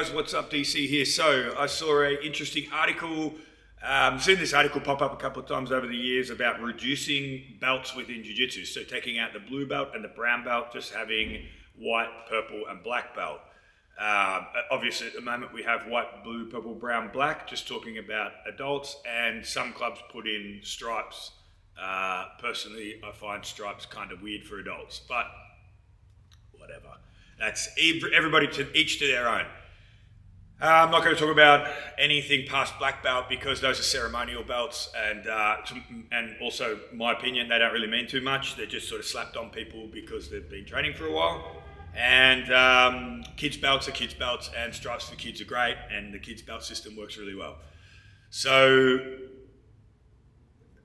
guys, what's up? DC here. So I saw an interesting article, seen this article pop up a couple of times over the years about reducing belts within Jiu-Jitsu. So taking out the blue belt and the brown belt, just having white, purple and black belt. Obviously at the moment we have white, blue, purple, brown, black, just talking about adults, and some clubs put in stripes. Personally, I find stripes kind of weird for adults, but whatever. That's everybody each to their own. I'm not going to talk about anything past black belt because those are ceremonial belts, and also, my opinion, they don't really mean too much. They're just sort of slapped on people because they've been training for a while. And kids belts are kids belts, and stripes for kids are great, and the kids belt system works really well. So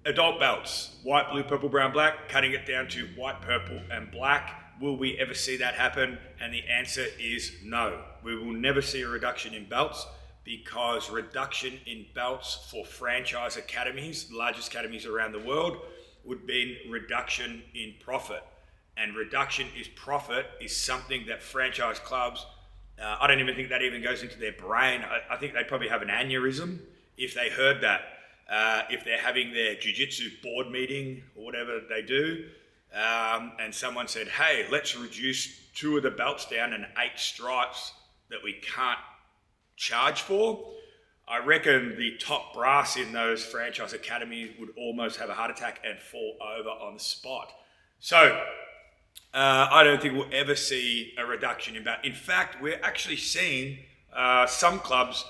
adult belts, white, blue, purple, brown, black, cutting it down to white, purple and black. Will we ever see that happen? And the answer is no. We will never see a reduction in belts, because reduction in belts for franchise academies, the largest academies around the world, would mean reduction in profit. And reduction in profit is something that franchise clubs, I don't even think that even goes into their brain. I think they probably have an aneurysm if they heard that. If they're having their jiu-jitsu board meeting or whatever they do, and someone said, hey, let's reduce 2 of the belts down and 8 stripes that we can't charge for, I reckon the top brass in those franchise academies would almost have a heart attack and fall over on the spot. So I don't think we'll ever see a reduction in belt. In fact, we're actually seeing some clubs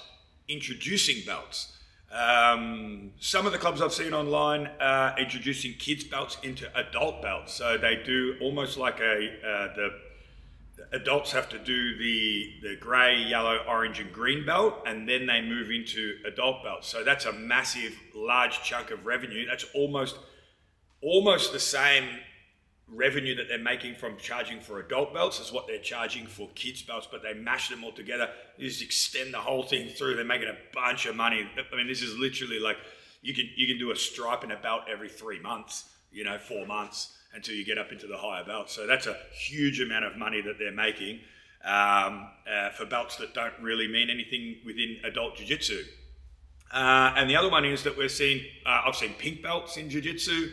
introducing belts. Some of the clubs I've seen online are introducing kids belts into adult belts. So they do almost like the adults have to do the grey, yellow, orange and green belt, and then they move into adult belts. So that's a massive, large chunk of revenue. That's almost the same revenue that they're making from charging for adult belts is what they're charging for kids belts, but they mash them all together. They just extend the whole thing through. They're making a bunch of money. I mean, this is literally like you can do a stripe and a belt every 3 months, 4 months until you get up into the higher belt. So that's a huge amount of money that they're making for belts that don't really mean anything within adult jiu-jitsu. And the other one is that we're seeing, I've seen pink belts in jiu-jitsu.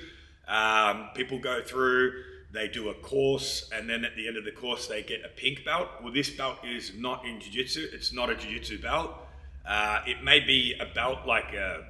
People go through, they do a course, and then at the end of the course they get a pink belt. Well, this belt is not in jiu-jitsu. It's not a jiu-jitsu belt. It may be a belt like a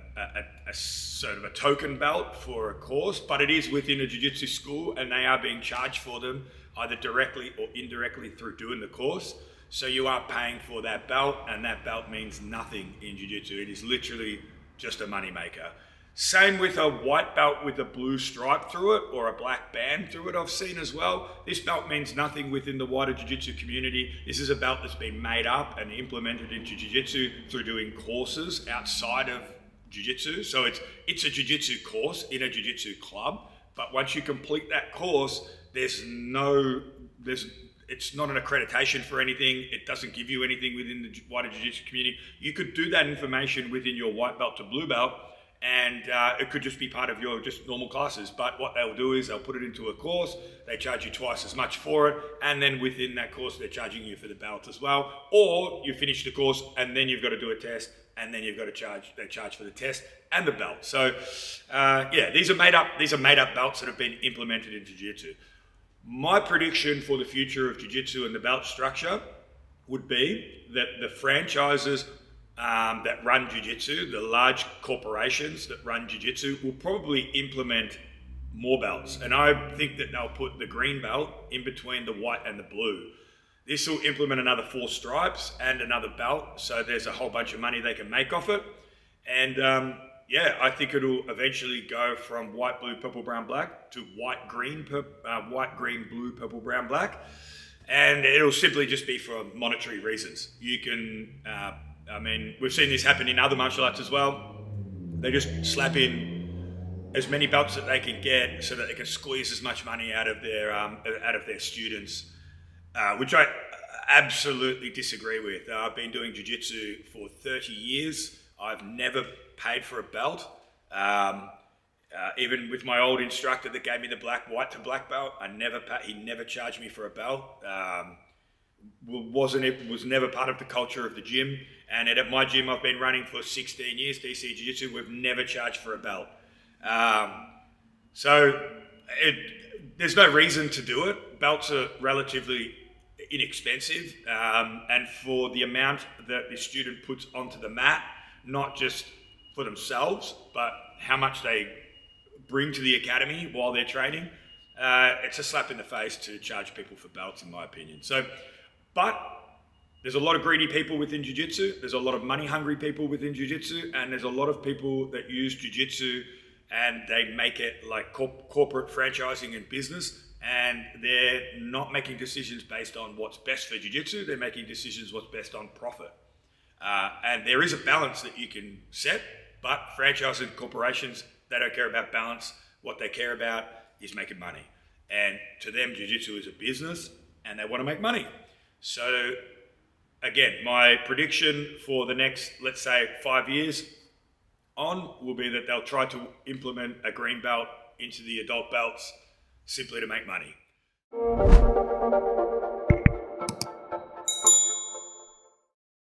sort of a token belt for a course, but it is within a jiu-jitsu school, and they are being charged for them either directly or indirectly through doing the course. So you are paying for that belt, and that belt means nothing in jiu-jitsu. It is literally just a money maker. Same with a white belt with a blue stripe through it or a black band through it, I've seen as well. This belt means nothing within the wider jiu-jitsu community. This is a belt that's been made up and implemented into jiu-jitsu through doing courses outside of jiu-jitsu. So it's a jiu-jitsu course in a jiu-jitsu club, but once you complete that course, it's not an accreditation for anything. It doesn't give you anything within the wider jiu-jitsu community. You could do that information within your white belt to blue belt, and it could just be part of your just normal classes. But what they'll do is they'll put it into a course, they charge you twice as much for it, and then within that course they're charging you for the belt as well. Or you finish the course and then you've got to do a test, and then they charge for the test and the belt. So these are made up belts that have been implemented into jiu-jitsu. My prediction for the future of jiu-jitsu and the belt structure would be that the franchises that run jiu-jitsu, the large corporations that run jiu-jitsu, will probably implement more belts. And I think that they'll put the green belt in between the white and the blue. This will implement another 4 stripes and another belt, so there's a whole bunch of money they can make off it. And I think it'll eventually go from white, blue, purple, brown, black to white, green, blue, purple, brown, black. And it'll simply just be for monetary reasons. You can we've seen this happen in other martial arts as well. They just slap in as many belts that they can get so that they can squeeze as much money out of their students, which I absolutely disagree with. I've been doing jiu-jitsu for 30 years. I've never paid for a belt. Even with my old instructor that gave me the white to black belt, he never charged me for a belt. was never part of the culture of the gym. And at my gym, I've been running for 16 years, DC Jiu-Jitsu. We've never charged for a belt. There's no reason to do it. Belts are relatively inexpensive, and for the amount that the student puts onto the mat, not just for themselves, but how much they bring to the academy while they're training, it's a slap in the face to charge people for belts, in my opinion. But there's a lot of greedy people within Jiu-Jitsu, there's a lot of money-hungry people within Jiu-Jitsu, and there's a lot of people that use Jiu-Jitsu and they make it like corporate franchising and business, and they're not making decisions based on what's best for Jiu-Jitsu, they're making decisions what's best on profit. And there is a balance that you can set, but franchise and corporations, they don't care about balance. What they care about is making money. And to them, Jiu-Jitsu is a business and they want to make money. So again, my prediction for the next, let's say 5 years on, will be that they'll try to implement a green belt into the adult belts simply to make money.